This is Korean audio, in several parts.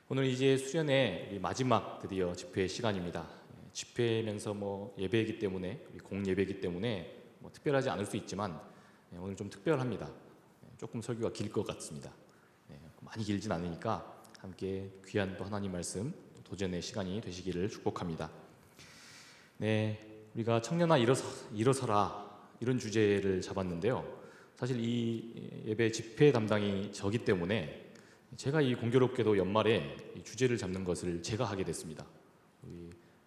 오늘 이제 수련회 우리 마지막 드디어 집회 시간입니다. 집회면서 예배이기 때문에 우리 공예배이기 때문에 특별하지 않을 수 있지만 오늘 좀 특별합니다. 조금 설교가 길 것 같습니다. 많이 길진 않으니까 함께 귀한 또 하나님 말씀 도전의 시간이 되시기를 축복합니다. 우리가 청년아 일어서라 이런 주제를 잡았는데요. 사실 이 예배 집회 담당이 저기 때문에 제가 이 공교롭게도 연말에 이 주제를 잡는 것을 제가 하게 됐습니다.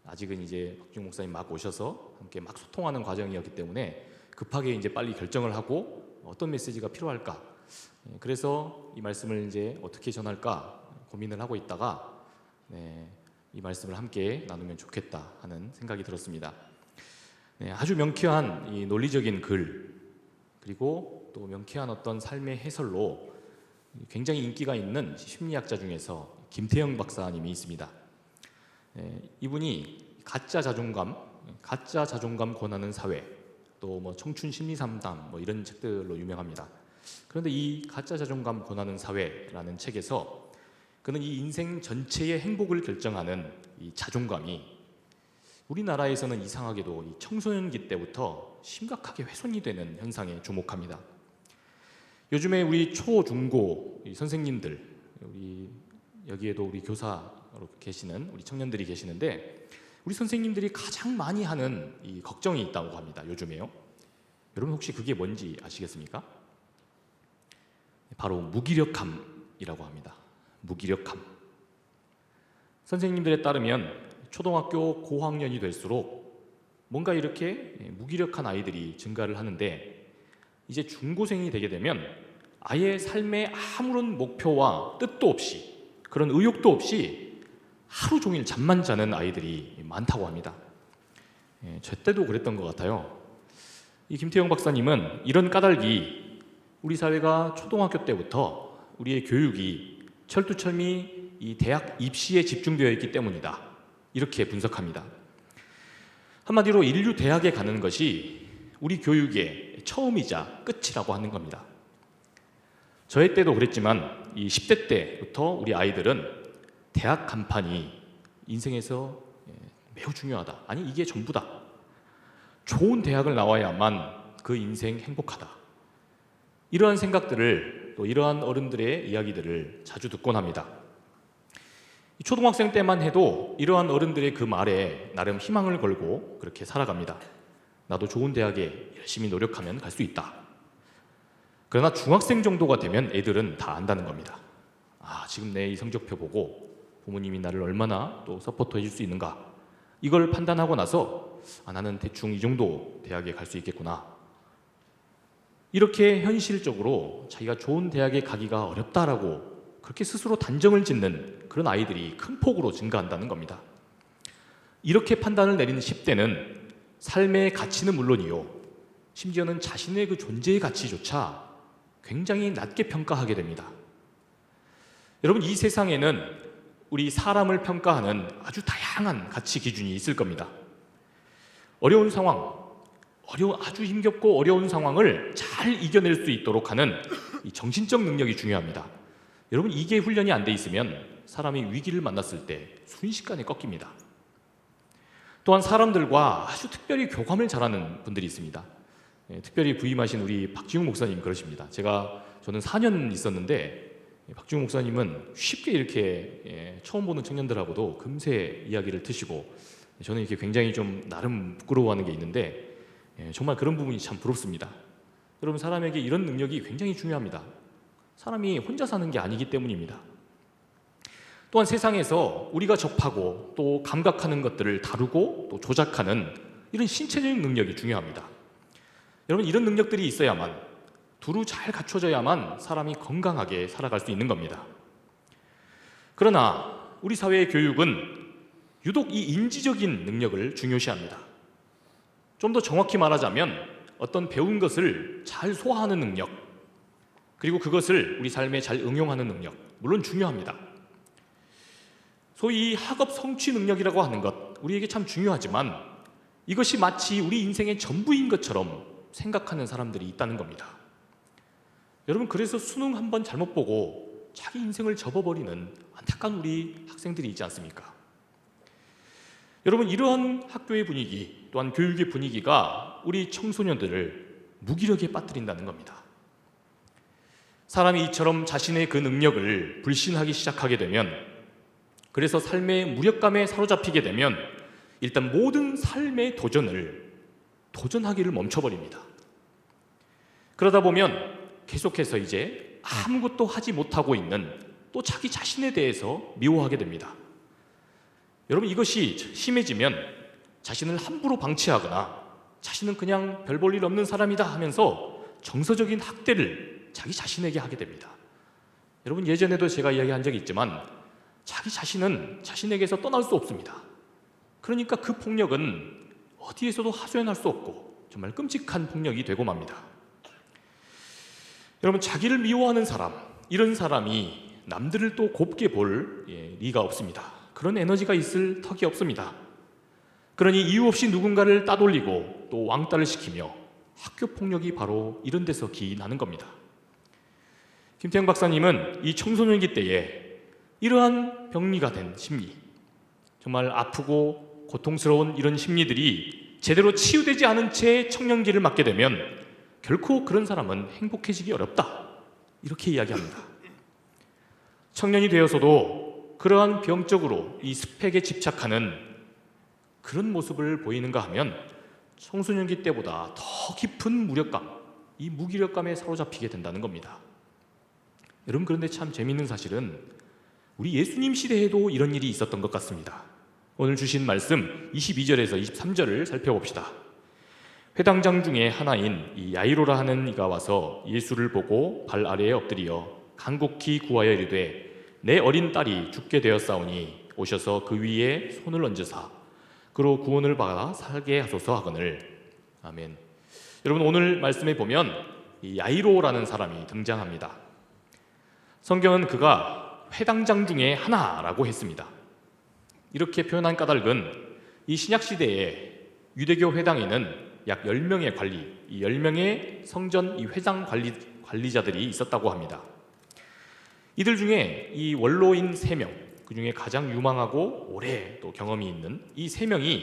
아직은 이제 박지웅 목사님 막 오셔서 함께 막 소통하는 과정이었기 때문에 급하게 이제 빨리 결정을 하고 어떤 메시지가 필요할까. 그래서 이 말씀을 이제 어떻게 전할까 고민을 하고 있다가 이 말씀을 함께 나누면 좋겠다 하는 생각이 들었습니다. 아주 명쾌한 이 논리적인 글 그리고 또 명쾌한 어떤 삶의 해설로 굉장히 인기가 있는 심리학자 중에서 김태형 박사님이 있습니다. 이분이 가짜 자존감 권하는 사회, 또 청춘 심리 상담 이런 책들로 유명합니다. 그런데 이 가짜 자존감 권하는 사회라는 책에서 그는 이 인생 전체의 행복을 결정하는 이 자존감이 우리나라에서는 이상하게도 이 청소년기 때부터 심각하게 훼손이 되는 현상에 주목합니다. 요즘에 우리 초, 중고 선생님들, 여기에도 우리 교사로 계시는 우리 청년들이 계시는데 우리 선생님들이 가장 많이 하는 이 걱정이 있다고 합니다. 요즘에요. 여러분 혹시 그게 뭔지 아시겠습니까? 바로 무기력함이라고 합니다. 무기력함. 선생님들에 따르면 초등학교 고학년이 될수록 뭔가 이렇게 무기력한 아이들이 증가를 하는데 이제 중고생이 되게 되면 아예 삶에 아무런 목표와 뜻도 없이 그런 의욕도 없이 하루 종일 잠만 자는 아이들이 많다고 합니다. 저 때도 그랬던 것 같아요. 이 김태형 박사님은 이런 까닭이 우리 사회가 초등학교 때부터 우리의 교육이 철두철미 이 대학 입시에 집중되어 있기 때문이다. 이렇게 분석합니다. 한마디로 인류 대학에 가는 것이 우리 교육의 처음이자 끝이라고 하는 겁니다. 저희 때도 그랬지만 이 10대 때부터 우리 아이들은 대학 간판이 인생에서 매우 중요하다. 아니 이게 전부다. 좋은 대학을 나와야만 그 인생 행복하다. 이러한 생각들을 또 이러한 어른들의 이야기들을 자주 듣곤 합니다. 초등학생 때만 해도 이러한 어른들의 그 말에 나름 희망을 걸고 그렇게 살아갑니다. 나도 좋은 대학에 열심히 노력하면 갈 수 있다. 그러나 중학생 정도가 되면 애들은 다 안다는 겁니다. 지금 내 이 성적표 보고 부모님이 나를 얼마나 또 서포트해 줄 수 있는가. 이걸 판단하고 나서 나는 대충 이 정도 대학에 갈 수 있겠구나. 이렇게 현실적으로 자기가 좋은 대학에 가기가 어렵다라고 그렇게 스스로 단정을 짓는 그런 아이들이 큰 폭으로 증가한다는 겁니다. 이렇게 판단을 내리는 10대는 삶의 가치는 물론이요, 심지어는 자신의 그 존재의 가치조차 굉장히 낮게 평가하게 됩니다. 여러분, 이 세상에는 우리 사람을 평가하는 아주 다양한 가치 기준이 있을 겁니다. 어려운 상황, 아주 힘겹고 어려운 상황을 잘 이겨낼 수 있도록 하는 이 정신적 능력이 중요합니다. 여러분, 이게 훈련이 안 돼 있으면 사람이 위기를 만났을 때 순식간에 꺾입니다. 또한 사람들과 아주 특별히 교감을 잘하는 분들이 있습니다. 특별히 부임하신 우리 박지웅 목사님 그러십니다. 저는 4년 있었는데 박지웅 목사님은 쉽게 이렇게 처음 보는 청년들하고도 금세 이야기를 트시고 저는 이렇게 굉장히 좀 나름 부끄러워하는 게 있는데 정말 그런 부분이 참 부럽습니다. 여러분, 사람에게 이런 능력이 굉장히 중요합니다. 사람이 혼자 사는 게 아니기 때문입니다. 또한 세상에서 우리가 접하고 또 감각하는 것들을 다루고 또 조작하는 이런 신체적 능력이 중요합니다. 여러분, 이런 능력들이 있어야만, 두루 잘 갖춰져야만 사람이 건강하게 살아갈 수 있는 겁니다. 그러나 우리 사회의 교육은 유독 이 인지적인 능력을 중요시합니다. 좀 더 정확히 말하자면 어떤 배운 것을 잘 소화하는 능력, 그리고 그것을 우리 삶에 잘 응용하는 능력, 물론 중요합니다. 소위 학업 성취 능력이라고 하는 것, 우리에게 참 중요하지만 이것이 마치 우리 인생의 전부인 것처럼 생각하는 사람들이 있다는 겁니다. 여러분, 그래서 수능 한번 잘못 보고 자기 인생을 접어버리는 안타까운 우리 학생들이 있지 않습니까? 여러분, 이러한 학교의 분위기, 또한 교육의 분위기가 우리 청소년들을 무기력에 빠뜨린다는 겁니다. 사람이 이처럼 자신의 그 능력을 불신하기 시작하게 되면, 그래서 삶의 무력감에 사로잡히게 되면 일단 모든 삶의 도전하기를 멈춰버립니다. 그러다 보면 계속해서 이제 아무것도 하지 못하고 있는, 또 자기 자신에 대해서 미워하게 됩니다. 여러분, 이것이 심해지면 자신을 함부로 방치하거나 자신은 그냥 별 볼 일 없는 사람이다 하면서 정서적인 학대를 자기 자신에게 하게 됩니다. 여러분, 예전에도 제가 이야기한 적이 있지만 자기 자신은 자신에게서 떠날 수 없습니다. 그러니까 그 폭력은 어디에서도 하소연할 수 없고 정말 끔찍한 폭력이 되고 맙니다. 여러분, 자기를 미워하는 사람, 이런 사람이 남들을 또 곱게 볼 리가 없습니다. 그런 에너지가 있을 턱이 없습니다. 그러니 이유 없이 누군가를 따돌리고 또 왕따를 시키며 학교 폭력이 바로 이런 데서 기인하는 겁니다. 김태형 박사님은 이 청소년기 때에 이러한 병리가 된 심리, 정말 아프고 고통스러운 이런 심리들이 제대로 치유되지 않은 채 청년기를 맞게 되면 결코 그런 사람은 행복해지기 어렵다, 이렇게 이야기합니다. 청년이 되어서도 그러한 병적으로 이 스펙에 집착하는 그런 모습을 보이는가 하면 청소년기 때보다 더 깊은 무력감, 이 무기력감에 사로잡히게 된다는 겁니다. 여러분, 그런데 참 재미있는 사실은 우리 예수님 시대에도 이런 일이 있었던 것 같습니다. 오늘 주신 말씀 22절에서 23절을 살펴봅시다. 회당장 중에 하나인 이 야이로라 하는 이가 와서 예수를 보고 발 아래에 엎드리어 간곡히 구하여 이르되 내 어린 딸이 죽게 되었사오니 오셔서 그 위에 손을 얹으사 그로 구원을 받아 살게 하소서 하거늘. 아멘. 여러분, 오늘 말씀에 보면 이 야이로라는 사람이 등장합니다. 성경은 그가 회당장 중에 하나라고 했습니다. 이렇게 표현한 까닭은 이 신약시대에 유대교 회당에는 약 10명의 관리, 이 10명의 성전 이 회당 관리자들이 있었다고 합니다. 이들 중에 이 원로인 3명, 그 중에 가장 유망하고 오래 또 경험이 있는 이 3명이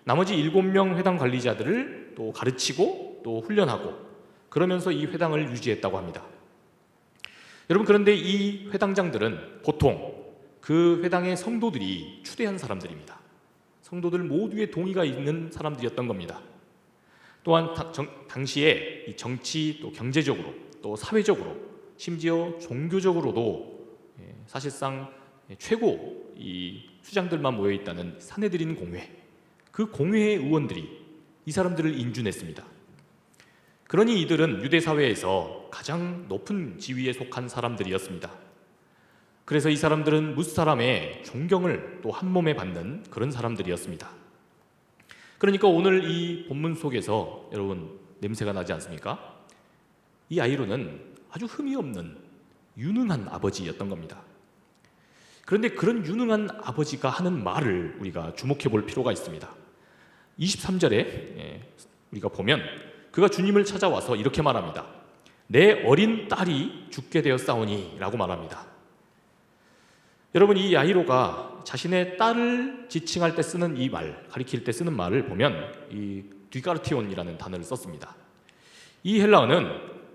나머지 7명 회당 관리자들을 또 가르치고 또 훈련하고 그러면서 이 회당을 유지했다고 합니다. 여러분, 그런데 이 회당장들은 보통 그 회당의 성도들이 추대한 사람들입니다. 성도들 모두의 동의가 있는 사람들이었던 겁니다. 또한 당시에 이 정치 또 경제적으로 또 사회적으로 심지어 종교적으로도 사실상 최고 이 수장들만 모여 있다는 사내들인 공회, 그 공회의 의원들이 이 사람들을 인준했습니다. 그러니 이들은 유대 사회에서 가장 높은 지위에 속한 사람들이었습니다. 그래서 이 사람들은 무사람의 존경을 또 한 몸에 받는 그런 사람들이었습니다. 그러니까 오늘 이 본문 속에서 여러분 냄새가 나지 않습니까? 이 아이로는 아주 흠이 없는 유능한 아버지였던 겁니다. 그런데 그런 유능한 아버지가 하는 말을 우리가 주목해 볼 필요가 있습니다. 23절에 우리가 보면 그가 주님을 찾아와서 이렇게 말합니다. 내 어린 딸이 죽게 되었사오니 라고 말합니다. 여러분, 이 야이로가 자신의 딸을 지칭할 때 쓰는 이 말, 가리킬 때 쓰는 말을 보면 이 뒤가르티온이라는 단어를 썼습니다. 이 헬라어는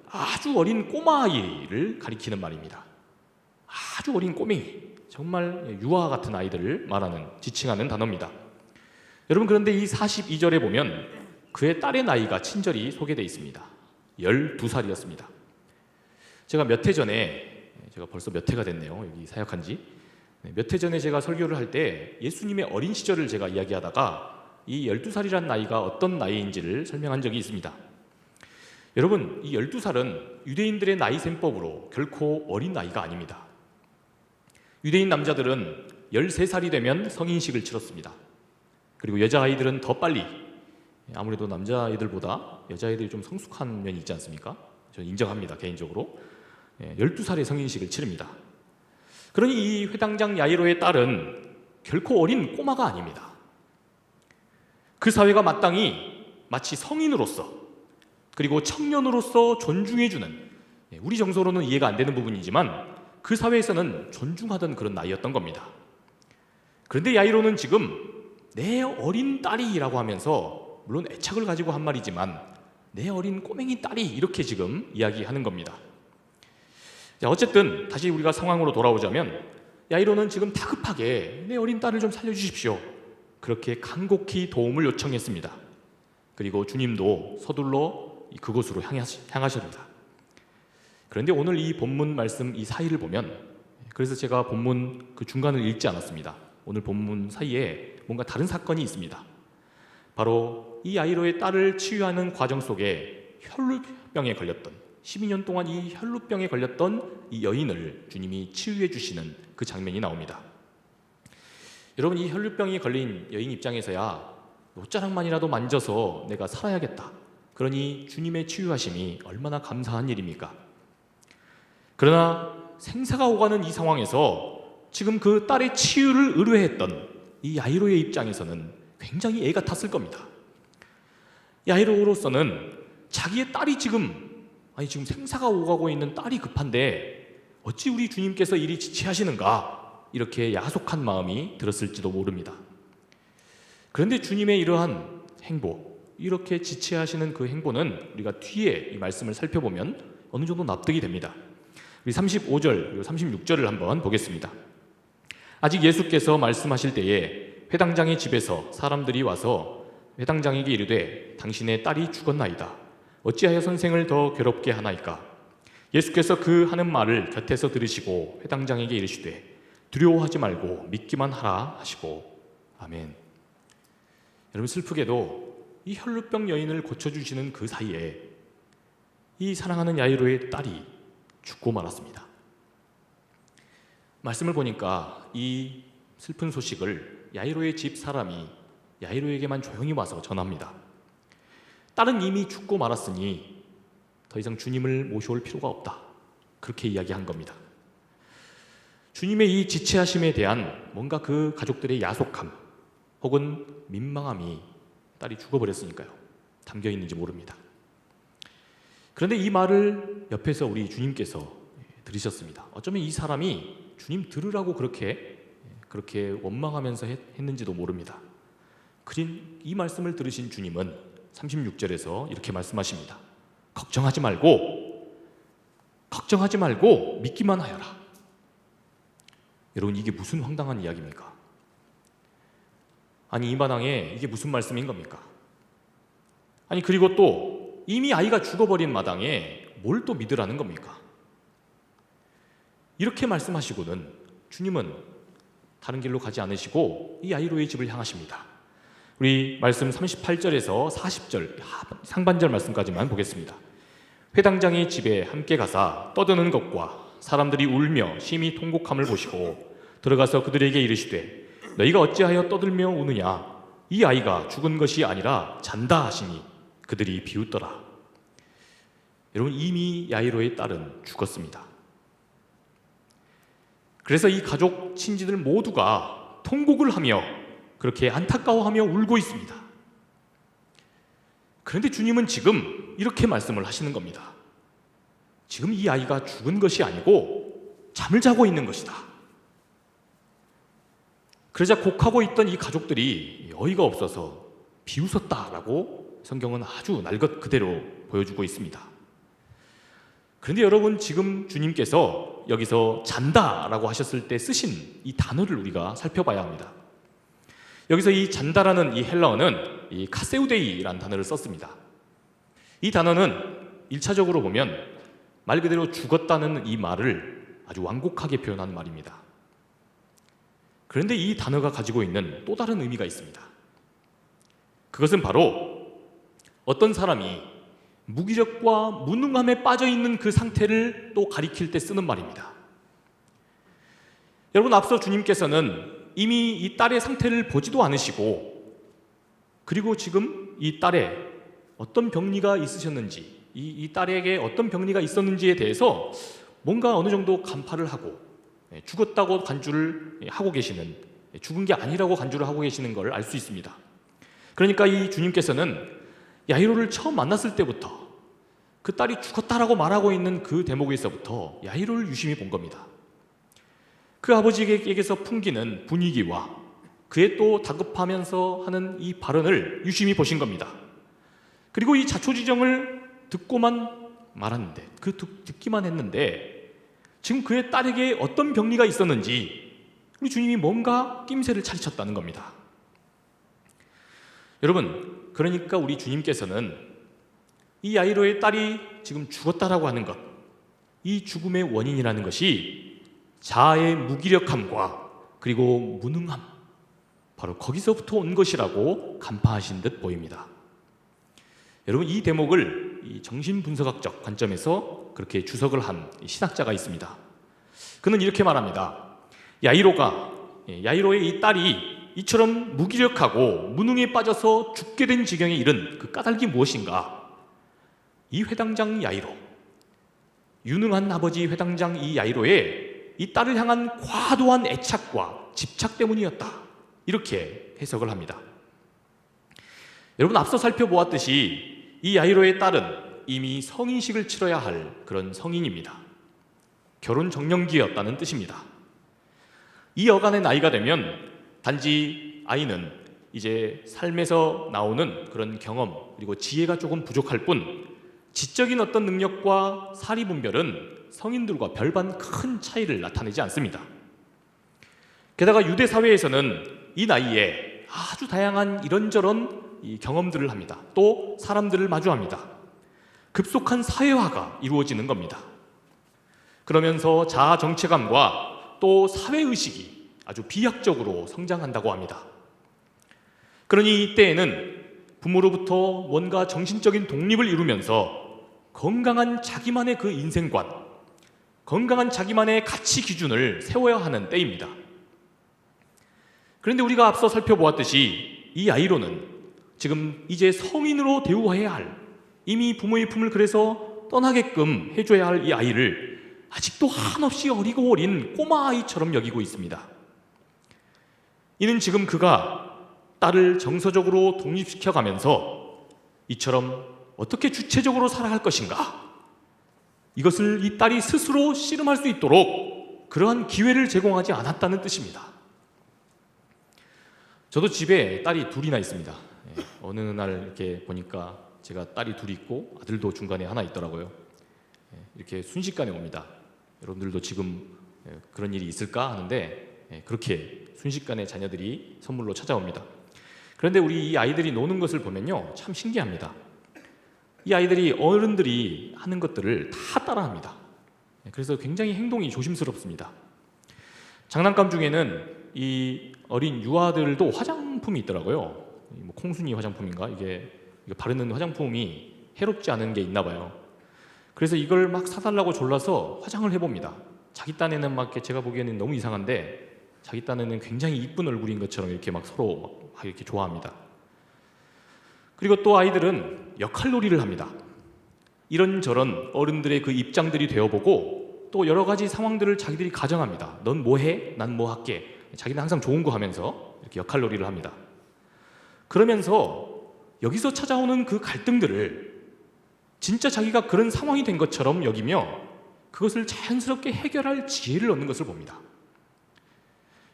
아주 어린 꼬마아이를 가리키는 말입니다. 아주 어린 꼬맹이, 정말 유아 같은 아이들을 말하는, 지칭하는 단어입니다. 여러분, 그런데 이 42절에 보면 그의 딸의 나이가 친절히 소개되어 있습니다. 12살이었습니다. 제가 몇 해 전에, 제가 벌써 몇 해가 됐네요, 여기 사역한 지. 몇 해 전에 제가 설교를 할 때 예수님의 어린 시절을 제가 이야기하다가 이 12살이란 나이가 어떤 나이인지를 설명한 적이 있습니다. 여러분, 이 12살은 유대인들의 나이 셈법으로 결코 어린 나이가 아닙니다. 유대인 남자들은 13살이 되면 성인식을 치렀습니다. 그리고 여자아이들은 더 빨리, 아무래도 남자아이들보다 여자아이들이 좀 성숙한 면이 있지 않습니까? 저는 인정합니다, 개인적으로. 12살에 성인식을 치릅니다. 그러니 이 회당장 야이로의 딸은 결코 어린 꼬마가 아닙니다. 그 사회가 마땅히 마치 성인으로서 그리고 청년으로서 존중해주는, 우리 정서로는 이해가 안 되는 부분이지만 그 사회에서는 존중하던 그런 나이였던 겁니다. 그런데 야이로는 지금 내 어린 딸이라고 하면서, 물론 애착을 가지고 한 말이지만 내 어린 꼬맹이 딸이 이렇게 지금 이야기하는 겁니다. 자, 어쨌든 다시 우리가 상황으로 돌아오자면 야이로는 지금 다급하게 내 어린 딸을 좀 살려주십시오, 그렇게 간곡히 도움을 요청했습니다. 그리고 주님도 서둘러 그곳으로 향하십니다. 그런데 오늘 이 본문 말씀 이 사이를 보면, 그래서 제가 본문 그 중간을 읽지 않았습니다. 오늘 본문 사이에 뭔가 다른 사건이 있습니다. 바로 이 야이로의 딸을 치유하는 과정 속에 혈루병에 걸렸던, 12년 동안 이 혈루병에 걸렸던 이 여인을 주님이 치유해 주시는 그 장면이 나옵니다. 여러분, 이 혈루병이 걸린 여인 입장에서야 옷자락만이라도 만져서 내가 살아야겠다, 그러니 주님의 치유하심이 얼마나 감사한 일입니까? 그러나 생사가 오가는 이 상황에서 지금 그 딸의 치유를 의뢰했던 이 야이로의 입장에서는 굉장히 애가 탔을 겁니다. 야이로로서는 자기의 딸이 지금 생사가 오가고 있는 딸이 급한데 어찌 우리 주님께서 이리 지체하시는가, 이렇게 야속한 마음이 들었을지도 모릅니다. 그런데 주님의 이러한 행보, 이렇게 지체하시는 그 행보는 우리가 뒤에 이 말씀을 살펴보면 어느 정도 납득이 됩니다. 우리 35절 그리고 36절을 한번 보겠습니다. 아직 예수께서 말씀하실 때에 회당장의 집에서 사람들이 와서 회당장에게 이르되 당신의 딸이 죽었나이다, 어찌하여 선생을 더 괴롭게 하나이까? 예수께서 그 하는 말을 곁에서 들으시고 회당장에게 이르시되 두려워하지 말고 믿기만 하라 하시고. 아멘. 여러분, 슬프게도 이 혈루병 여인을 고쳐주시는 그 사이에 이 사랑하는 야이로의 딸이 죽고 말았습니다. 말씀을 보니까 이 슬픈 소식을 야이로의 집 사람이 야이로에게만 조용히 와서 전합니다. 딸은 이미 죽고 말았으니 더 이상 주님을 모셔올 필요가 없다, 그렇게 이야기한 겁니다. 주님의 이 지체하심에 대한 뭔가 그 가족들의 야속함 혹은 민망함이 딸이 죽어버렸으니까요, 담겨 있는지 모릅니다. 그런데 이 말을 옆에서 우리 주님께서 들으셨습니다. 어쩌면 이 사람이 주님 들으라고 그렇게 원망하면서 했는지도 모릅니다. 그린 이 말씀을 들으신 주님은 36절에서 이렇게 말씀하십니다. 걱정하지 말고 믿기만 하여라. 여러분, 이게 무슨 황당한 이야기입니까? 아니, 이 마당에 이게 무슨 말씀인 겁니까? 아니, 그리고 또 이미 아이가 죽어버린 마당에 뭘 또 믿으라는 겁니까? 이렇게 말씀하시고는 주님은 다른 길로 가지 않으시고 이 야이로의 집을 향하십니다. 우리 말씀 38절에서 40절 상반절 말씀까지만 보겠습니다. 회당장의 집에 함께 가사 떠드는 것과 사람들이 울며 심히 통곡함을 보시고 들어가서 그들에게 이르시되 너희가 어찌하여 떠들며 우느냐, 이 아이가 죽은 것이 아니라 잔다 하시니 그들이 비웃더라. 여러분, 이미 야이로의 딸은 죽었습니다. 그래서 이 가족 친지들 모두가 통곡을 하며 그렇게 안타까워하며 울고 있습니다. 그런데 주님은 지금 이렇게 말씀을 하시는 겁니다. 지금 이 아이가 죽은 것이 아니고 잠을 자고 있는 것이다. 그러자 곡하고 있던 이 가족들이 어이가 없어서 비웃었다라고 성경은 아주 날것 그대로 보여주고 있습니다. 그런데 여러분, 지금 주님께서 여기서 잔다라고 하셨을 때 쓰신 이 단어를 우리가 살펴봐야 합니다. 여기서 이 잔다라는 이 헬라어는 이 카세우데이라는 단어를 썼습니다. 이 단어는 1차적으로 보면 말 그대로 죽었다는 이 말을 아주 완곡하게 표현하는 말입니다. 그런데 이 단어가 가지고 있는 또 다른 의미가 있습니다. 그것은 바로 어떤 사람이 무기력과 무능함에 빠져 있는 그 상태를 또 가리킬 때 쓰는 말입니다. 여러분, 앞서 주님께서는 이미 이 딸의 상태를 보지도 않으시고, 그리고 지금 이 딸에 어떤 병리가 있으셨는지, 이 딸에게 어떤 병리가 있었는지에 대해서 뭔가 어느 정도 간파를 하고 죽었다고 간주를 하고 계시는, 죽은 게 아니라고 간주를 하고 계시는 걸 알 수 있습니다. 그러니까 이 주님께서는 야이로를 처음 만났을 때부터 그 딸이 죽었다라고 말하고 있는 그 대목에서부터 야이로를 유심히 본 겁니다. 그 아버지에게서 풍기는 분위기와 그의 또 다급하면서 하는 이 발언을 유심히 보신 겁니다. 그리고 이 자초지정을 듣고만 말았는데, 듣기만 했는데 지금 그의 딸에게 어떤 병리가 있었는지 우리 주님이 뭔가 낌새를 차리셨다는 겁니다. 여러분, 그러니까 우리 주님께서는 이 야이로의 딸이 지금 죽었다라고 하는 것, 이 죽음의 원인이라는 것이 자아의 무기력함과 그리고 무능함, 바로 거기서부터 온 것이라고 간파하신 듯 보입니다. 여러분, 이 대목을 이 정신분석학적 관점에서 그렇게 주석을 한 신학자가 있습니다. 그는 이렇게 말합니다. 야이로의 이 딸이 이처럼 무기력하고 무능에 빠져서 죽게 된 지경에 이른 그 까닭이 무엇인가? 이 회당장 야이로, 유능한 아버지 회당장 이 야이로의 이 딸을 향한 과도한 애착과 집착 때문이었다, 이렇게 해석을 합니다. 여러분, 앞서 살펴보았듯이 이 야이로의 딸은 이미 성인식을 치러야 할 그런 성인입니다. 결혼 정년기였다는 뜻입니다. 이 여간의 나이가 되면 단지 아이는 이제 삶에서 나오는 그런 경험 그리고 지혜가 조금 부족할 뿐 지적인 어떤 능력과 사리분별은 성인들과 별반 큰 차이를 나타내지 않습니다. 게다가 유대 사회에서는 이 나이에 아주 다양한 이런저런 이 경험들을 합니다. 또 사람들을 마주합니다. 급속한 사회화가 이루어지는 겁니다. 그러면서 자아 정체감과 또 사회의식이 아주 비약적으로 성장한다고 합니다. 그러니 이때에는 부모로부터 뭔가 정신적인 독립을 이루면서 건강한 자기만의 그 인생관, 건강한 자기만의 가치 기준을 세워야 하는 때입니다. 그런데 우리가 앞서 살펴보았듯이 이 아이로는 지금 이제 성인으로 대우해야 할, 이미 부모의 품을 그래서 떠나게끔 해줘야 할 이 아이를 아직도 한없이 어리고 어린 꼬마 아이처럼 여기고 있습니다. 이는 지금 그가 딸을 정서적으로 독립시켜가면서 이처럼 어떻게 주체적으로 살아갈 것인가, 이것을 이 딸이 스스로 씨름할 수 있도록 그러한 기회를 제공하지 않았다는 뜻입니다. 저도 집에 딸이 둘이나 있습니다. 어느 날 이렇게 보니까 제가 딸이 둘이 있고 아들도 중간에 하나 있더라고요. 이렇게 순식간에 옵니다. 여러분들도 지금 그런 일이 있을까 하는데 그렇게 순식간에 자녀들이 선물로 찾아옵니다. 그런데 우리 이 아이들이 노는 것을 보면요, 참 신기합니다. 이 아이들이 어른들이 하는 것들을 다 따라합니다. 그래서 굉장히 행동이 조심스럽습니다. 장난감 중에는 이 어린 유아들도 화장품이 있더라고요. 뭐 콩순이 화장품인가? 이게 바르는 화장품이 해롭지 않은 게 있나 봐요. 그래서 이걸 막 사달라고 졸라서 화장을 해봅니다. 자기 딴에는 막 제가 보기에는 너무 이상한데 자기 딴에는 굉장히 이쁜 얼굴인 것처럼 이렇게 막 서로 막 이렇게 좋아합니다. 그리고 또 아이들은 역할놀이를 합니다. 이런저런 어른들의 그 입장들이 되어보고 또 여러 가지 상황들을 자기들이 가정합니다. 넌 뭐 해? 난 뭐 할게. 자기는 항상 좋은 거 하면서 이렇게 역할놀이를 합니다. 그러면서 여기서 찾아오는 그 갈등들을 진짜 자기가 그런 상황이 된 것처럼 여기며 그것을 자연스럽게 해결할 지혜를 얻는 것을 봅니다.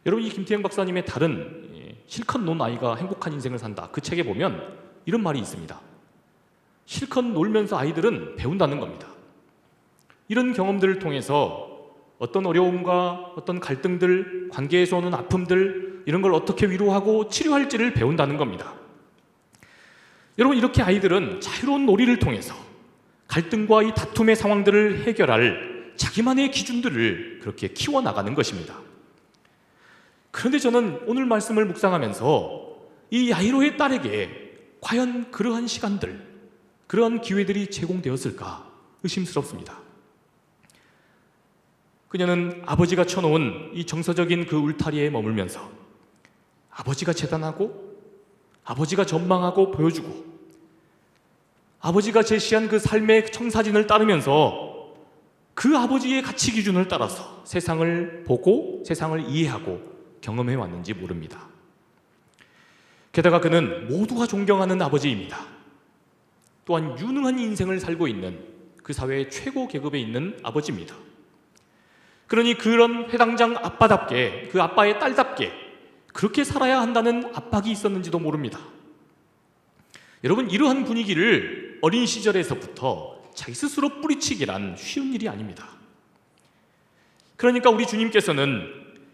여러분, 이 김태형 박사님의 다른 실컷 논 아이가 행복한 인생을 산다, 그 책에 보면 이런 말이 있습니다. 실컷 놀면서 아이들은 배운다는 겁니다. 이런 경험들을 통해서 어떤 어려움과 어떤 갈등들, 관계에서 오는 아픔들, 이런 걸 어떻게 위로하고 치료할지를 배운다는 겁니다. 여러분, 이렇게 아이들은 자유로운 놀이를 통해서 갈등과 이 다툼의 상황들을 해결할 자기만의 기준들을 그렇게 키워나가는 것입니다. 그런데 저는 오늘 말씀을 묵상하면서 이 야이로의 딸에게 과연 그러한 시간들, 그러한 기회들이 제공되었을까 의심스럽습니다. 그녀는 아버지가 쳐놓은 이 정서적인 그 울타리에 머물면서 아버지가 재단하고 아버지가 전망하고 보여주고 아버지가 제시한 그 삶의 청사진을 따르면서 그 아버지의 가치 기준을 따라서 세상을 보고 세상을 이해하고 경험해 왔는지 모릅니다. 게다가 그는 모두가 존경하는 아버지입니다. 또한 유능한 인생을 살고 있는 그 사회의 최고 계급에 있는 아버지입니다. 그러니 그런 회당장 아빠답게, 그 아빠의 딸답게 그렇게 살아야 한다는 압박이 있었는지도 모릅니다. 여러분, 이러한 분위기를 어린 시절에서부터 자기 스스로 뿌리치기란 쉬운 일이 아닙니다. 그러니까 우리 주님께서는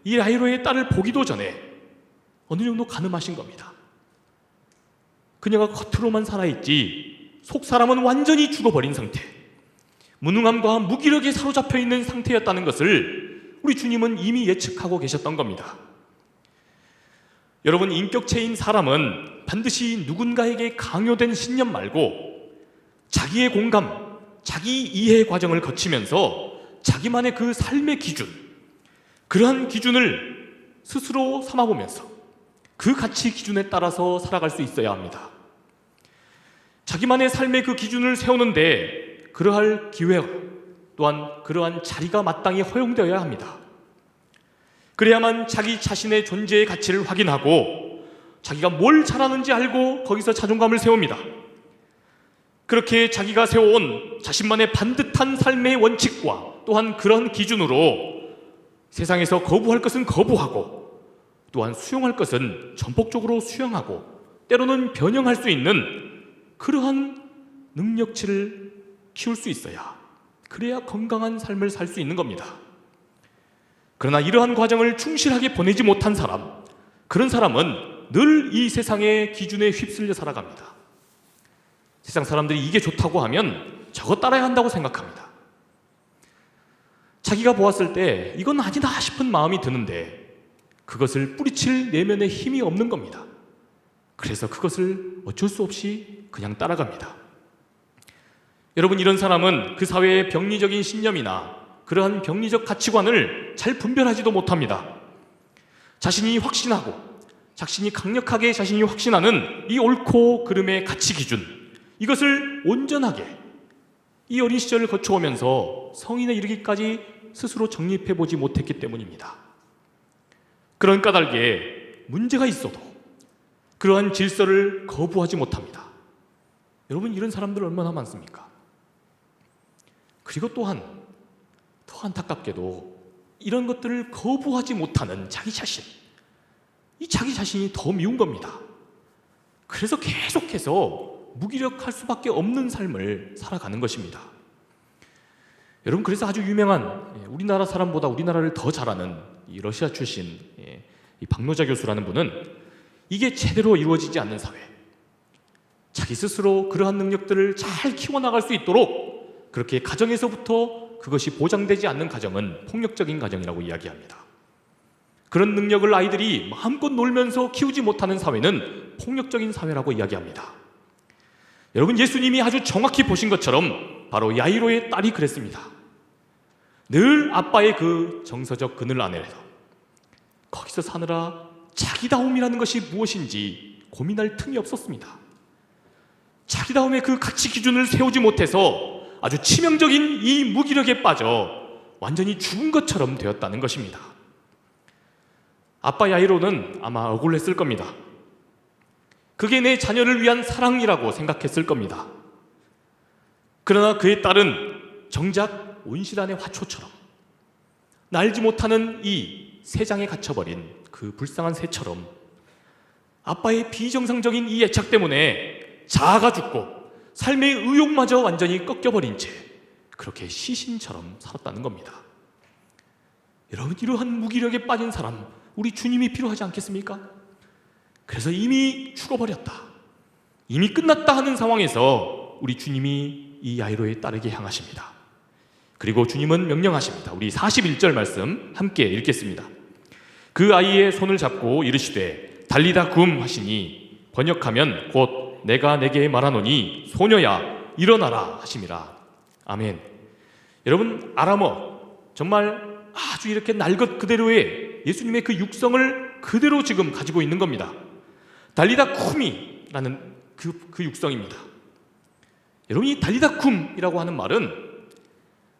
이 야이로의 딸을 보기도 전에 어느 정도 가늠하신 겁니다. 그녀가 겉으로만 살아있지 속 사람은 완전히 죽어버린 상태, 무능함과 무기력에 사로잡혀 있는 상태였다는 것을 우리 주님은 이미 예측하고 계셨던 겁니다. 여러분, 인격체인 사람은 반드시 누군가에게 강요된 신념 말고 자기의 공감, 자기 이해 과정을 거치면서 자기만의 그 삶의 기준, 그러한 기준을 스스로 삼아보면서 그 가치 기준에 따라서 살아갈 수 있어야 합니다. 자기만의 삶의 그 기준을 세우는데 그러할 기회 또한 그러한 자리가 마땅히 허용되어야 합니다. 그래야만 자기 자신의 존재의 가치를 확인하고 자기가 뭘 잘하는지 알고 거기서 자존감을 세웁니다. 그렇게 자기가 세워온 자신만의 반듯한 삶의 원칙과 또한 그런 기준으로 세상에서 거부할 것은 거부하고 또한 수용할 것은 전폭적으로 수용하고 때로는 변형할 수 있는 그러한 능력치를 키울 수 있어야, 그래야 건강한 삶을 살 수 있는 겁니다. 그러나 이러한 과정을 충실하게 보내지 못한 사람, 그런 사람은 늘 이 세상의 기준에 휩쓸려 살아갑니다. 세상 사람들이 이게 좋다고 하면 저거 따라야 한다고 생각합니다. 자기가 보았을 때 이건 아니다 싶은 마음이 드는데 그것을 뿌리칠 내면의 힘이 없는 겁니다. 그래서 그것을 어쩔 수 없이 그냥 따라갑니다. 여러분, 이런 사람은 그 사회의 병리적인 신념이나 그러한 병리적 가치관을 잘 분별하지도 못합니다. 자신이 확신하고 자신이 강력하게 자신이 확신하는 이 옳고 그름의 가치 기준, 이것을 온전하게 이 어린 시절을 거쳐오면서 성인에 이르기까지 스스로 정립해보지 못했기 때문입니다. 그런 까닭에 문제가 있어도 그러한 질서를 거부하지 못합니다. 여러분, 이런 사람들 얼마나 많습니까? 그리고 또한 더 안타깝게도 이런 것들을 거부하지 못하는 자기 자신, 이 자기 자신이 더 미운 겁니다. 그래서 계속해서 무기력할 수밖에 없는 삶을 살아가는 것입니다. 여러분, 그래서 아주 유명한 우리나라 사람보다 우리나라를 더 잘하는 이 러시아 출신 이 박노자 교수라는 분은 이게 제대로 이루어지지 않는 사회, 자기 스스로 그러한 능력들을 잘 키워나갈 수 있도록 그렇게 가정에서부터 그것이 보장되지 않는 가정은 폭력적인 가정이라고 이야기합니다. 그런 능력을 아이들이 마음껏 놀면서 키우지 못하는 사회는 폭력적인 사회라고 이야기합니다. 여러분, 예수님이 아주 정확히 보신 것처럼 바로 야이로의 딸이 그랬습니다. 늘 아빠의 그 정서적 그늘 안에서 거기서 사느라 자기다움이라는 것이 무엇인지 고민할 틈이 없었습니다. 자기다움의 그 가치 기준을 세우지 못해서 아주 치명적인 이 무기력에 빠져 완전히 죽은 것처럼 되었다는 것입니다. 아빠 야이로는 아마 억울했을 겁니다. 그게 내 자녀를 위한 사랑이라고 생각했을 겁니다. 그러나 그의 딸은 정작 온실안의 화초처럼 날지 못하는 이 새장에 갇혀버린 그 불쌍한 새처럼 아빠의 비정상적인 이 애착 때문에 자아가 죽고 삶의 의욕마저 완전히 꺾여버린 채 그렇게 시신처럼 살았다는 겁니다. 여러분, 이러한 무기력에 빠진 사람, 우리 주님이 필요하지 않겠습니까? 그래서 이미 죽어버렸다, 이미 끝났다 하는 상황에서 우리 주님이 이 야이로의 딸에게 향하십니다. 그리고 주님은 명령하십니다. 우리 41절 말씀 함께 읽겠습니다. 그 아이의 손을 잡고 이르시되 달리다 굼 하시니 번역하면 곧 내가 내게 말하노니 소녀야 일어나라 하심이라. 아멘. 여러분, 아람어 정말 아주 이렇게 날 것 그대로의 예수님의 그 육성을 그대로 지금 가지고 있는 겁니다. 달리다 쿰이라는 그 육성입니다. 여러분, 이 달리다 쿰이라고 하는 말은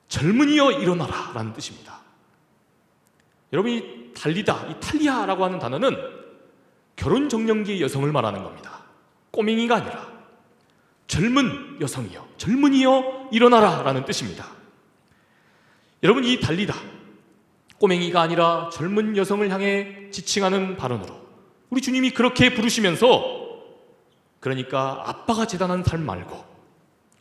젊은이여 일어나라 라는 뜻입니다. 여러분, 이 달리다, 이 탈리아라고 하는 단어는 결혼 정년기의 여성을 말하는 겁니다. 꼬맹이가 아니라 젊은 여성이여, 젊은이여 일어나라 라는 뜻입니다. 여러분, 이 달리다, 꼬맹이가 아니라 젊은 여성을 향해 지칭하는 발언으로 우리 주님이 그렇게 부르시면서, 그러니까 아빠가 재단한 삶 말고,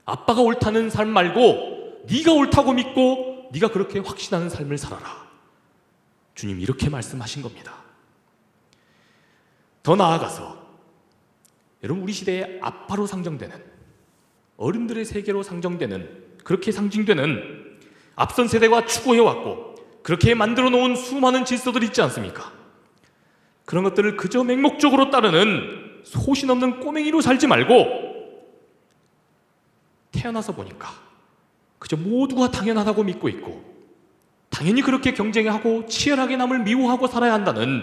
아빠가 옳다는 삶 말고 네가 옳다고 믿고 네가 그렇게 확신하는 삶을 살아라. 주님이 이렇게 말씀하신 겁니다. 더 나아가서 여러분, 우리 시대의 아빠로 상정되는, 어른들의 세계로 상정되는, 그렇게 상징되는 앞선 세대가 추구해왔고 그렇게 만들어 놓은 수많은 질서들이 있지 않습니까? 그런 것들을 그저 맹목적으로 따르는 소신 없는 꼬맹이로 살지 말고, 태어나서 보니까 그저 모두가 당연하다고 믿고 있고 당연히 그렇게 경쟁하고 치열하게 남을 미워하고 살아야 한다는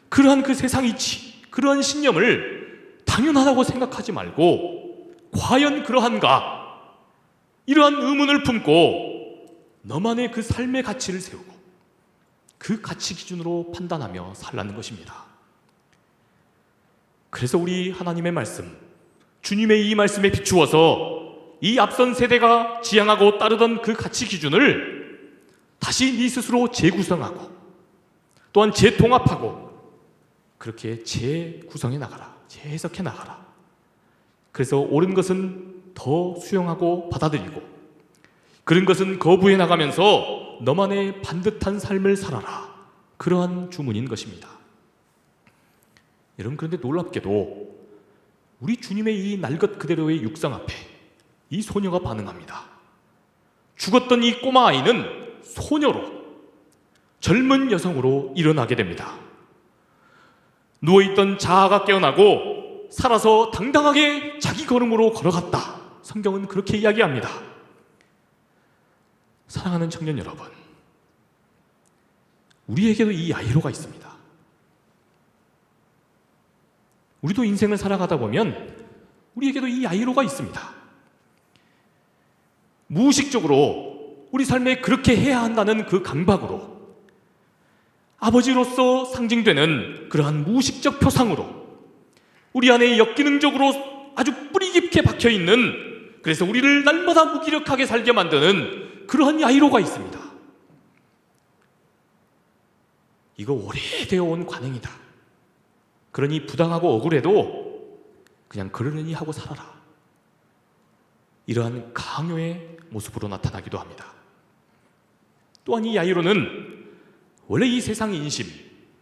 그러한 그 세상 이치, 그러한 신념을 당연하다고 생각하지 말고, 과연 그러한가? 이러한 의문을 품고 너만의 그 삶의 가치를 세우고 그 가치 기준으로 판단하며 살라는 것입니다. 그래서 우리 하나님의 말씀, 주님의 이 말씀에 비추어서 이 앞선 세대가 지향하고 따르던 그 가치 기준을 다시 네 스스로 재구성하고 또한 재통합하고 그렇게 재구성해 나가라, 재해석해 나가라. 그래서 옳은 것은 더 수용하고 받아들이고 그런 것은 거부해 나가면서 너만의 반듯한 삶을 살아라. 그러한 주문인 것입니다. 여러분, 그런데 놀랍게도 우리 주님의 이 날 것 그대로의 육상 앞에 이 소녀가 반응합니다. 죽었던 이 꼬마 아이는 소녀로, 젊은 여성으로 일어나게 됩니다. 누워있던 자아가 깨어나고 살아서 당당하게 자기 걸음으로 걸어갔다. 성경은 그렇게 이야기합니다. 사랑하는 청년 여러분, 우리에게도 이 야이로가 있습니다. 우리도 인생을 살아가다 보면 우리에게도 이 야이로가 있습니다. 무의식적으로 우리 삶에 그렇게 해야 한다는 그 강박으로, 아버지로서 상징되는 그러한 무의식적 표상으로 우리 안에 역기능적으로 아주 뿌리 깊게 박혀있는, 그래서 우리를 날마다 무기력하게 살게 만드는 그러한 야이로가 있습니다. 이거 오래되어 온 관행이다. 그러니 부당하고 억울해도 그냥 그러려니 하고 살아라. 이러한 강요의 모습으로 나타나기도 합니다. 또한 이 야이로는 원래 이 세상의 인심,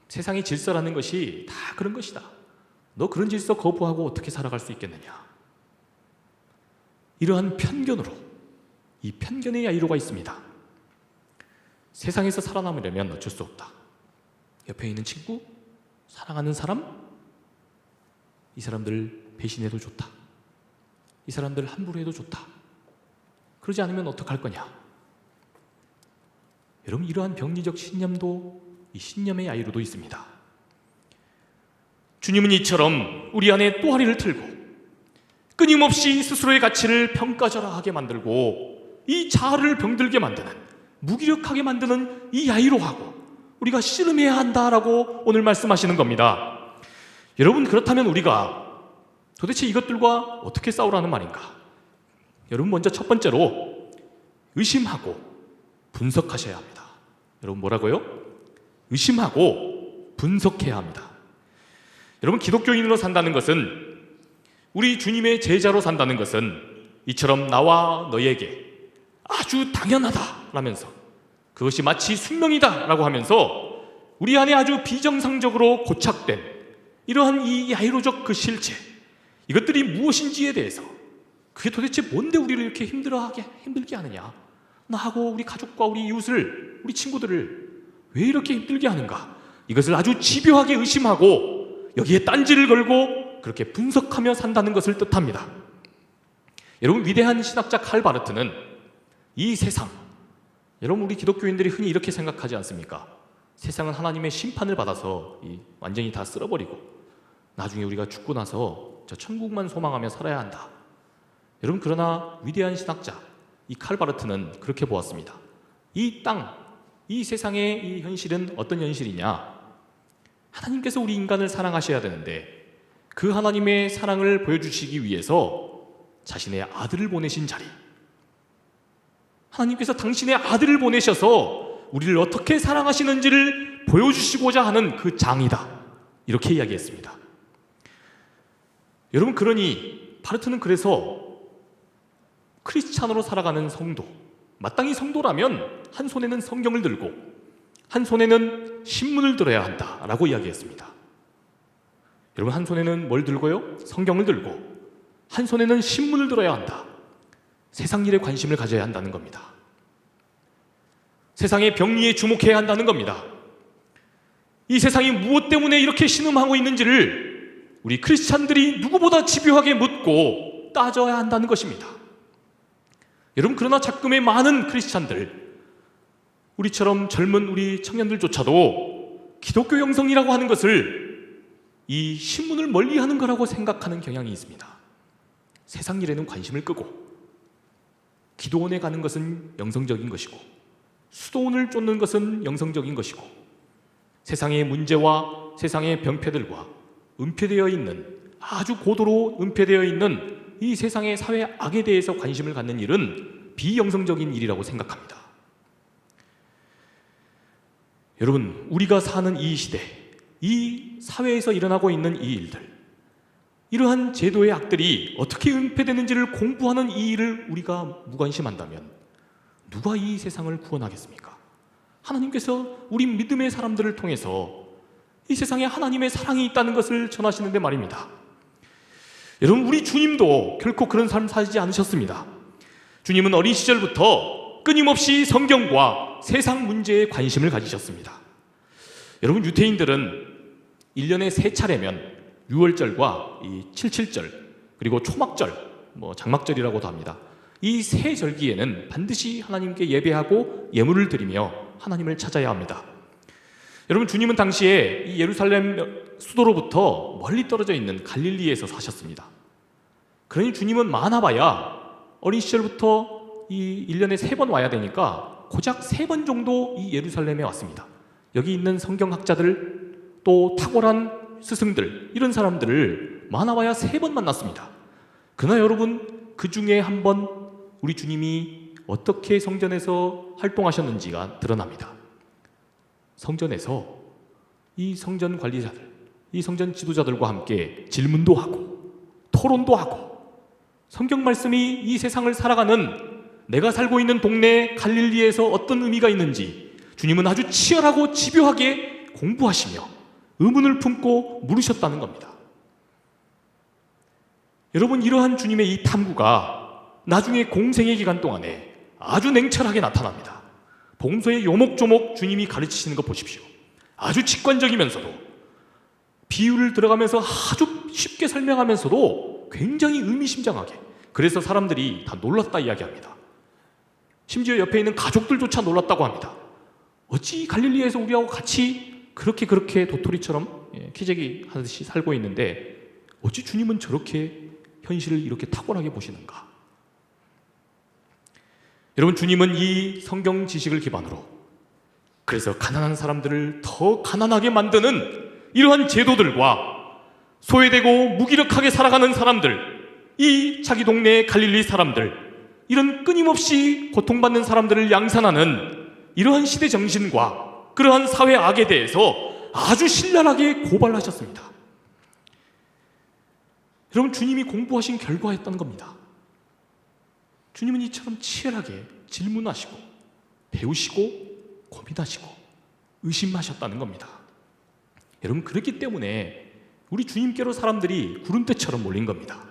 세상의 질서라는 것이 다 그런 것이다. 너 그런 질서 거부하고 어떻게 살아갈 수 있겠느냐. 이러한 편견으로, 이 편견의 야이로가 있습니다. 세상에서 살아남으려면 어쩔 수 없다. 옆에 있는 친구, 사랑하는 사람, 이 사람들 배신해도 좋다. 이 사람들 함부로 해도 좋다. 그러지 않으면 어떡할 거냐. 여러분, 이러한 병리적 신념도 이 신념의 야이로도 있습니다. 주님은 이처럼 우리 안에 또다리를 틀고 끊임없이 스스로의 가치를 평가절하하게 만들고 이 자아를 병들게 만드는, 무기력하게 만드는 이 야이로하고 우리가 씨름해야 한다라고 오늘 말씀하시는 겁니다. 여러분, 그렇다면 우리가 도대체 이것들과 어떻게 싸우라는 말인가? 여러분, 먼저 첫 번째로 의심하고 분석하셔야 합니다. 여러분, 뭐라고요? 의심하고 분석해야 합니다. 여러분, 기독교인으로 산다는 것은, 우리 주님의 제자로 산다는 것은 이처럼 나와 너에게 아주 당연하다라면서, 그것이 마치 숙명이다 라고 하면서 우리 안에 아주 비정상적으로 고착된 이러한 이 야이로적 그 실체, 이것들이 무엇인지에 대해서, 그게 도대체 뭔데 우리를 이렇게 힘들게 하느냐, 나하고 우리 가족과 우리 이웃을, 우리 친구들을 왜 이렇게 힘들게 하는가, 이것을 아주 집요하게 의심하고 여기에 딴지를 걸고 그렇게 분석하며 산다는 것을 뜻합니다. 여러분, 위대한 신학자 칼 바르트는 이 세상, 여러분, 우리 기독교인들이 흔히 이렇게 생각하지 않습니까? 세상은 하나님의 심판을 받아서 완전히 다 쓸어버리고 나중에 우리가 죽고 나서 저 천국만 소망하며 살아야 한다. 여러분, 그러나 위대한 신학자 이 칼 바르트는 그렇게 보았습니다. 이 땅, 이 세상의 이 현실은 어떤 현실이냐? 하나님께서 우리 인간을 사랑하셔야 되는데 그 하나님의 사랑을 보여주시기 위해서 자신의 아들을 보내신 자리, 하나님께서 당신의 아들을 보내셔서 우리를 어떻게 사랑하시는지를 보여주시고자 하는 그 장이다. 이렇게 이야기했습니다. 여러분, 그러니 바르트는 그래서 크리스찬으로 살아가는 성도, 마땅히 성도라면 한 손에는 성경을 들고 한 손에는 신문을 들어야 한다라고 이야기했습니다. 여러분, 한 손에는 뭘 들고요? 성경을 들고 한 손에는 신문을 들어야 한다. 세상 일에 관심을 가져야 한다는 겁니다. 세상의 병리에 주목해야 한다는 겁니다. 이 세상이 무엇 때문에 이렇게 신음하고 있는지를 우리 크리스찬들이 누구보다 집요하게 묻고 따져야 한다는 것입니다. 여러분, 그러나 작금의 많은 크리스찬들, 우리처럼 젊은 우리 청년들조차도 기독교 영성이라고 하는 것을 이 신문을 멀리하는 거라고 생각하는 경향이 있습니다. 세상 일에는 관심을 끄고 기도원에 가는 것은 영성적인 것이고 수도원을 쫓는 것은 영성적인 것이고 세상의 문제와 세상의 병폐들과 은폐되어 있는, 아주 고도로 은폐되어 있는 이 세상의 사회 악에 대해서 관심을 갖는 일은 비영성적인 일이라고 생각합니다. 여러분, 우리가 사는 이 시대, 이 사회에서 일어나고 있는 이 일들, 이러한 제도의 악들이 어떻게 은폐되는지를 공부하는 이 일을 우리가 무관심한다면 누가 이 세상을 구원하겠습니까? 하나님께서 우리 믿음의 사람들을 통해서 이 세상에 하나님의 사랑이 있다는 것을 전하시는데 말입니다. 여러분, 우리 주님도 결코 그런 삶 사시지 않으셨습니다. 주님은 어린 시절부터 끊임없이 성경과 세상 문제에 관심을 가지셨습니다. 여러분, 유대인들은 1년에 3차례면 6월절과 이 77절, 그리고 초막절, 장막절이라고도 합니다. 이 세 절기에는 반드시 하나님께 예배하고 예물을 드리며 하나님을 찾아야 합니다. 여러분, 주님은 당시에 이 예루살렘 수도로부터 멀리 떨어져 있는 갈릴리에서 사셨습니다. 그러니 주님은 많아봐야 어린 시절부터 이 1년에 3번 와야 되니까 고작 3번 정도 이 예루살렘에 왔습니다. 여기 있는 성경학자들, 또 탁월한 스승들, 이런 사람들을 많아봐야 3번 만났습니다. 그러나 여러분, 그 중에 한 번 우리 주님이 어떻게 성전에서 활동하셨는지가 드러납니다. 성전에서 이 성전 관리자들, 이 성전 지도자들과 함께 질문도 하고 토론도 하고 성경 말씀이 이 세상을 살아가는 내가 살고 있는 동네 갈릴리에서 어떤 의미가 있는지 주님은 아주 치열하고 집요하게 공부하시며 의문을 품고 물으셨다는 겁니다. 여러분, 이러한 주님의 이 탐구가 나중에 공생의 기간 동안에 아주 냉철하게 나타납니다. 복음서의 요목조목 주님이 가르치시는 거 보십시오. 아주 직관적이면서도 비유를 들어가면서 아주 쉽게 설명하면서도 굉장히 의미심장하게, 그래서 사람들이 다 놀랐다 이야기합니다. 심지어 옆에 있는 가족들조차 놀랐다고 합니다. 어찌 갈릴리에서 우리하고 같이 그렇게 도토리처럼 키재기 하듯이 살고 있는데 어찌 주님은 저렇게 현실을 이렇게 탁월하게 보시는가? 여러분, 주님은 이 성경 지식을 기반으로 그래서 가난한 사람들을 더 가난하게 만드는 이러한 제도들과 소외되고 무기력하게 살아가는 사람들, 이 자기 동네의 갈릴리 사람들, 이런 끊임없이 고통받는 사람들을 양산하는 이러한 시대 정신과 그러한 사회 악에 대해서 아주 신랄하게 고발하셨습니다. 여러분, 주님이 공부하신 결과였던 겁니다. 주님은 이처럼 치열하게 질문하시고 배우시고 고민하시고 의심하셨다는 겁니다. 여러분, 그렇기 때문에 우리 주님께로 사람들이 구름대처럼 몰린 겁니다.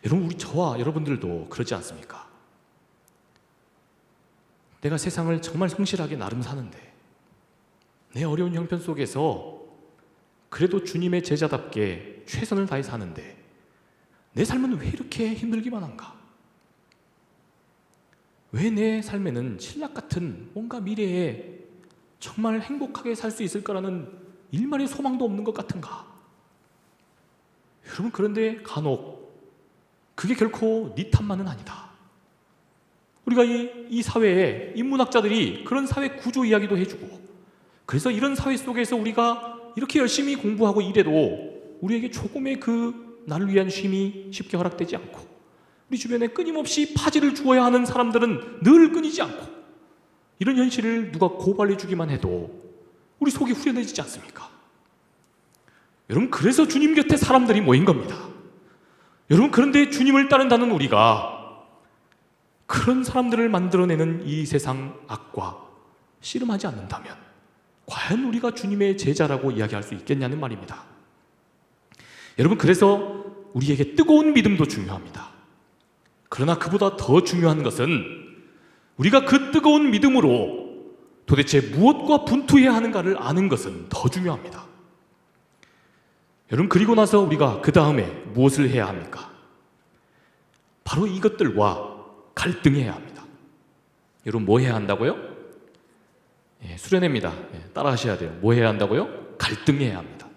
여러분, 저와 여러분들도 그러지 않습니까? 내가 세상을 정말 성실하게 나름 사는데, 내 어려운 형편 속에서 그래도 주님의 제자답게 최선을 다해 사는데 내 삶은 왜 이렇게 힘들기만 한가? 왜 내 삶에는 신락 같은 뭔가 미래에 정말 행복하게 살 수 있을까라는 일말의 소망도 없는 것 같은가? 여러분, 그런데 간혹 그게 결코 네 탓만은 아니다. 우리가 이 사회에 인문학자들이 그런 사회 구조 이야기도 해주고, 그래서 이런 사회 속에서 우리가 이렇게 열심히 공부하고 일해도 우리에게 조금의 그 나를 위한 쉼이 쉽게 허락되지 않고, 우리 주변에 끊임없이 파지를 주어야 하는 사람들은 늘 끊이지 않고, 이런 현실을 누가 고발해 주기만 해도 우리 속이 후련해지지 않습니까? 여러분, 그래서 주님 곁에 사람들이 모인 겁니다. 여러분, 그런데 주님을 따른다는 우리가 그런 사람들을 만들어내는 이 세상 악과 씨름하지 않는다면 과연 우리가 주님의 제자라고 이야기할 수 있겠냐는 말입니다. 여러분, 그래서 우리에게 뜨거운 믿음도 중요합니다. 그러나 그보다 더 중요한 것은 우리가 그 뜨거운 믿음으로 도대체 무엇과 분투해야 하는가를 아는 것은 더 중요합니다. 여러분, 그리고 나서 우리가 그 다음에 무엇을 해야 합니까? 바로 이것들과 갈등해야 합니다. 여러분, 뭐 해야 한다고요? 수련회입니다. 따라 하셔야 돼요. 뭐 해야 한다고요? 갈등해야 합니다.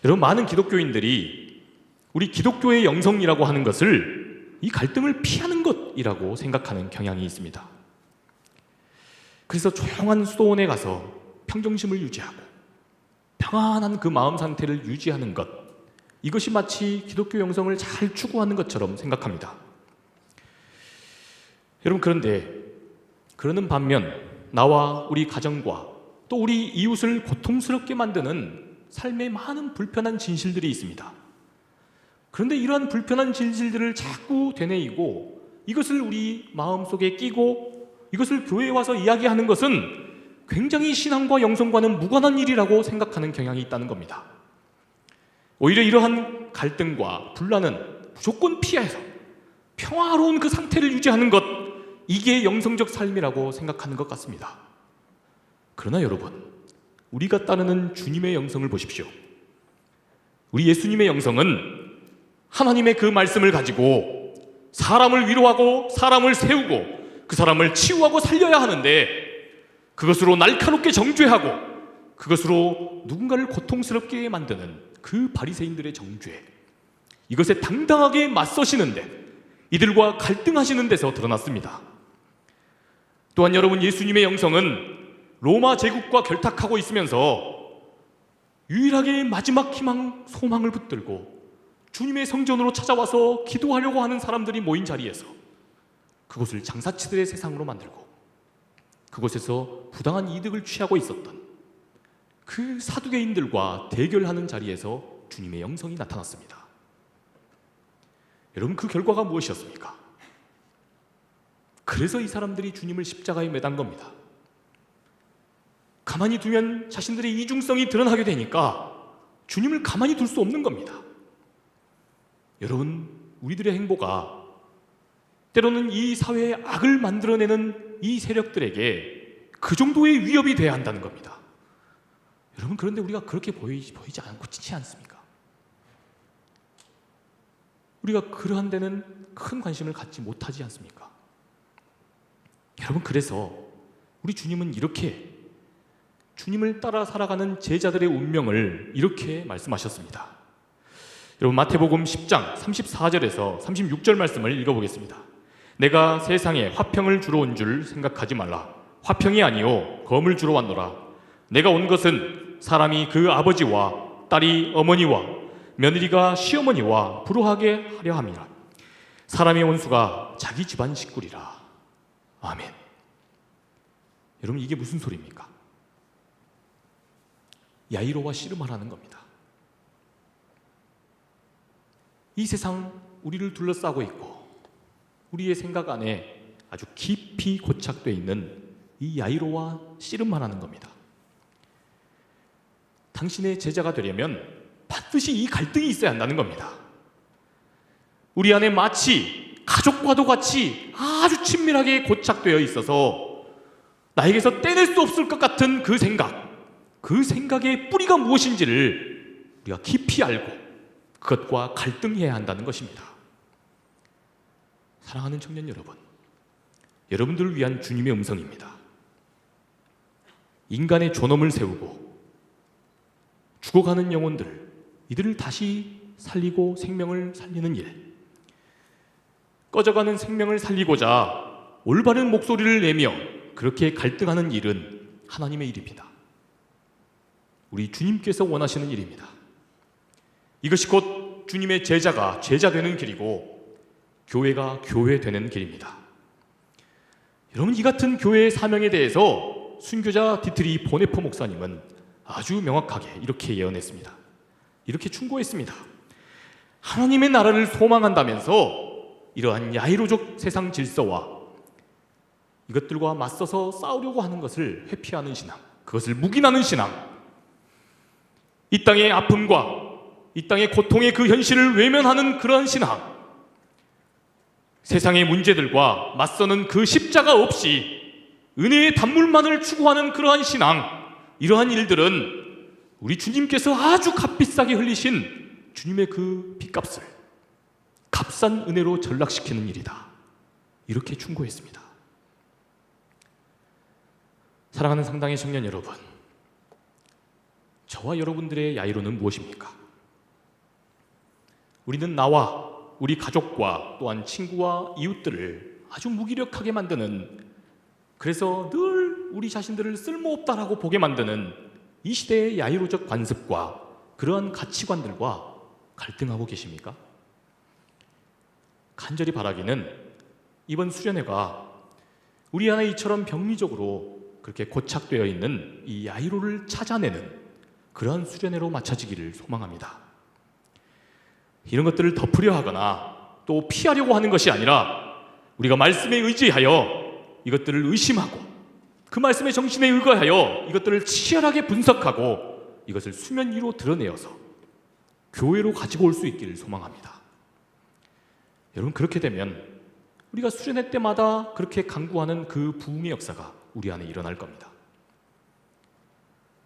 여러분, 많은 기독교인들이 우리 기독교의 영성이라고 하는 것을 이 갈등을 피하는 것이라고 생각하는 경향이 있습니다. 그래서 조용한 수도원에 가서 평정심을 유지하고 평안한 그 마음 상태를 유지하는 것, 이것이 마치 기독교 영성을 잘 추구하는 것처럼 생각합니다. 여러분, 그런데 그러는 반면 나와 우리 가정과 또 우리 이웃을 고통스럽게 만드는 삶의 많은 불편한 진실들이 있습니다. 그런데 이러한 불편한 진실들을 자꾸 되뇌이고 이것을 우리 마음속에 끼고 이것을 교회에 와서 이야기하는 것은 굉장히 신앙과 영성과는 무관한 일이라고 생각하는 경향이 있다는 겁니다. 오히려 이러한 갈등과 분란은 무조건 피해서 평화로운 그 상태를 유지하는 것, 이게 영성적 삶이라고 생각하는 것 같습니다. 그러나 여러분, 우리가 따르는 주님의 영성을 보십시오. 우리 예수님의 영성은 하나님의 그 말씀을 가지고 사람을 위로하고 사람을 세우고 그 사람을 치유하고 살려야 하는데 그것으로 날카롭게 정죄하고 그것으로 누군가를 고통스럽게 만드는 그 바리새인들의 정죄, 이것에 당당하게 맞서시는데 이들과 갈등하시는 데서 드러났습니다. 또한 여러분, 예수님의 영성은 로마 제국과 결탁하고 있으면서 유일하게 마지막 희망, 소망을 붙들고 주님의 성전으로 찾아와서 기도하려고 하는 사람들이 모인 자리에서 그곳을 장사치들의 세상으로 만들고 그곳에서 부당한 이득을 취하고 있었던 그 사두개인들과 대결하는 자리에서 주님의 영성이 나타났습니다. 여러분, 그 결과가 무엇이었습니까? 그래서 이 사람들이 주님을 십자가에 매단 겁니다. 가만히 두면 자신들의 이중성이 드러나게 되니까 주님을 가만히 둘 수 없는 겁니다. 여러분, 우리들의 행보가 때로는 이 사회에 악을 만들어내는 이 세력들에게 그 정도의 위협이 돼야 한다는 겁니다. 여러분, 그런데 우리가 그렇게 보이지 않고 지치 않습니까? 우리가 그러한 데는 큰 관심을 갖지 못하지 않습니까? 여러분, 그래서 우리 주님은 이렇게 주님을 따라 살아가는 제자들의 운명을 이렇게 말씀하셨습니다. 여러분, 마태복음 10장 34절에서 36절 말씀을 읽어보겠습니다. 내가 세상에 화평을 주러 온 줄 생각하지 말라. 화평이 아니요 검을 주러 왔노라. 내가 온 것은 사람이 그 아버지와 딸이 어머니와 며느리가 시어머니와 부러하게 하려 함이라. 사람의 원수가 자기 집안 식구리라. 아멘. 여러분, 이게 무슨 소리입니까? 야이로와 씨름하라는 겁니다. 이 세상 우리를 둘러싸고 있고 우리의 생각 안에 아주 깊이 고착되어 있는 이 야이로와 씨름하라는 겁니다. 당신의 제자가 되려면 반드시 이 갈등이 있어야 한다는 겁니다. 우리 안에 마치 가족과도 같이 아주 친밀하게 고착되어 있어서 나에게서 떼낼 수 없을 것 같은 그 생각, 그 생각의 뿌리가 무엇인지를 우리가 깊이 알고 그것과 갈등해야 한다는 것입니다. 사랑하는 청년 여러분, 여러분들을 위한 주님의 음성입니다. 인간의 존엄을 세우고 죽어가는 영혼들, 이들을 다시 살리고 생명을 살리는 일, 꺼져가는 생명을 살리고자 올바른 목소리를 내며 그렇게 갈등하는 일은 하나님의 일입니다. 우리 주님께서 원하시는 일입니다. 이것이 곧 주님의 제자가 제자 되는 길이고 교회가 교회 되는 길입니다. 여러분, 이 같은 교회의 사명에 대해서 순교자 디트리 보네포 목사님은 아주 명확하게 이렇게 예언했습니다. 이렇게 충고했습니다. 하나님의 나라를 소망한다면서 이러한 야이로적 세상 질서와 이것들과 맞서서 싸우려고 하는 것을 회피하는 신앙, 그것을 묵인하는 신앙, 이 땅의 아픔과 이 땅의 고통의 그 현실을 외면하는 그러한 신앙, 세상의 문제들과 맞서는 그 십자가 없이 은혜의 단물만을 추구하는 그러한 신앙, 이러한 일들은 우리 주님께서 아주 값비싸게 흘리신 주님의 그 핏값을 값싼 은혜로 전락시키는 일이다. 이렇게 충고했습니다. 사랑하는 상당의 청년 여러분, 저와 여러분들의 야이로는 무엇입니까? 우리는 나와 우리 가족과 또한 친구와 이웃들을 아주 무기력하게 만드는, 그래서 늘 우리 자신들을 쓸모없다라고 보게 만드는 이 시대의 야이로적 관습과 그러한 가치관들과 갈등하고 계십니까? 간절히 바라기는 이번 수련회가 우리 안에 이처럼 병리적으로 그렇게 고착되어 있는 이 야이로를 찾아내는 그러한 수련회로 맞춰지기를 소망합니다. 이런 것들을 덮으려 하거나 또 피하려고 하는 것이 아니라 우리가 말씀에 의지하여 이것들을 의심하고 그 말씀의 정신에 의거하여 이것들을 치열하게 분석하고 이것을 수면 위로 드러내어서 교회로 가지고 올 수 있기를 소망합니다. 여러분, 그렇게 되면 우리가 수련회 때마다 그렇게 강구하는 그 부흥의 역사가 우리 안에 일어날 겁니다.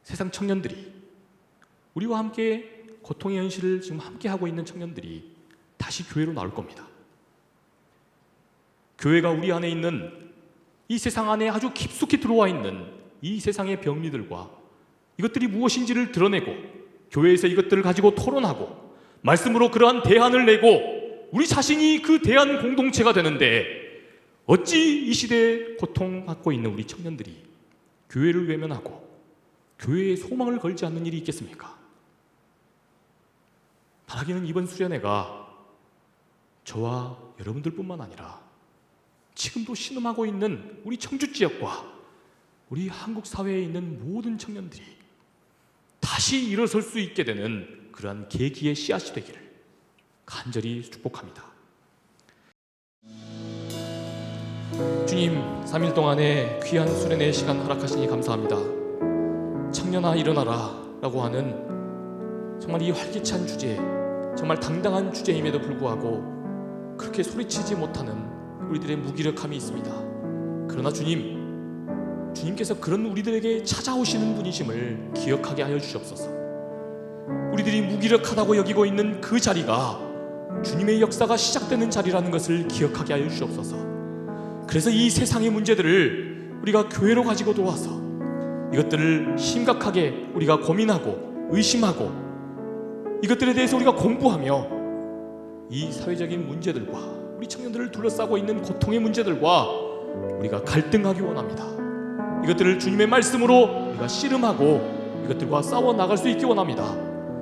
세상 청년들이, 우리와 함께 고통의 현실을 지금 함께 하고 있는 청년들이 다시 교회로 나올 겁니다. 교회가 우리 안에 있는 이 세상 안에 아주 깊숙이 들어와 있는 이 세상의 병리들과 이것들이 무엇인지를 드러내고 교회에서 이것들을 가지고 토론하고 말씀으로 그러한 대안을 내고 우리 자신이 그 대안 공동체가 되는데, 어찌 이 시대에 고통받고 있는 우리 청년들이 교회를 외면하고 교회에 소망을 걸지 않는 일이 있겠습니까? 바라기는 이번 수련회가 저와 여러분들뿐만 아니라 지금도 신음하고 있는 우리 청주 지역과 우리 한국 사회에 있는 모든 청년들이 다시 일어설 수 있게 되는 그러한 계기의 씨앗이 되기를 간절히 축복합니다. 주님, 3일 동안의 귀한 수련회 시간 허락하시니 감사합니다. 청년아 일어나라 라고 하는 정말 이 활기찬 주제, 정말 당당한 주제임에도 불구하고 그렇게 소리치지 못하는 우리들의 무기력함이 있습니다. 그러나 주님께서 그런 우리들에게 찾아오시는 분이심을 기억하게 하여 주시옵소서. 우리들이 무기력하다고 여기고 있는 그 자리가 주님의 역사가 시작되는 자리라는 것을 기억하게 하여 주시옵소서. 그래서 이 세상의 문제들을 우리가 교회로 가지고 들어와서 이것들을 심각하게 우리가 고민하고 의심하고 이것들에 대해서 우리가 공부하며 이 사회적인 문제들과 우리 청년들을 둘러싸고 있는 고통의 문제들과 우리가 갈등하기 원합니다. 이것들을 주님의 말씀으로 우리가 씨름하고 이것들과 싸워 나갈 수 있기 원합니다.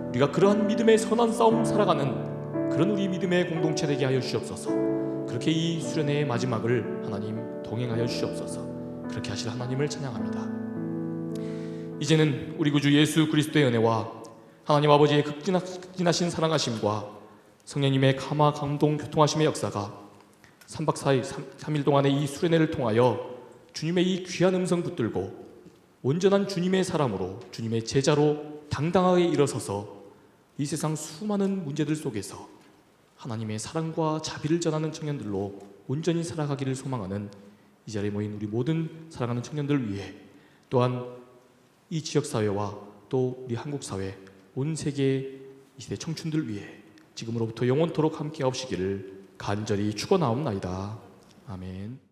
우리가 그러한 믿음의 선한 싸움 살아가는 그런 우리 믿음의 공동체 되게 하여 주시옵소서. 그렇게 이 수련회의 마지막을 하나님 동행하여 주시옵소서. 그렇게 하실 하나님을 찬양합니다. 이제는 우리 구주 예수 그리스도의 은혜와 하나님 아버지의 극진하신 사랑하심과 성령님의 감화 감동 교통하심의 역사가 3박 4일 3일 동안의 이 수련회를 통하여 주님의 이 귀한 음성 붙들고 온전한 주님의 사람으로 주님의 제자로 당당하게 일어서서 이 세상 수많은 문제들 속에서 하나님의 사랑과 자비를 전하는 청년들로 온전히 살아가기를 소망하는 이 자리에 모인 우리 모든 사랑하는 청년들을 위해, 또한 이 지역사회와 또 우리 한국사회, 온 세계의 이 시대 청춘들 위해 지금으로부터 영원토록 함께 하옵시기를 간절히 축원하옵나이다. 아멘.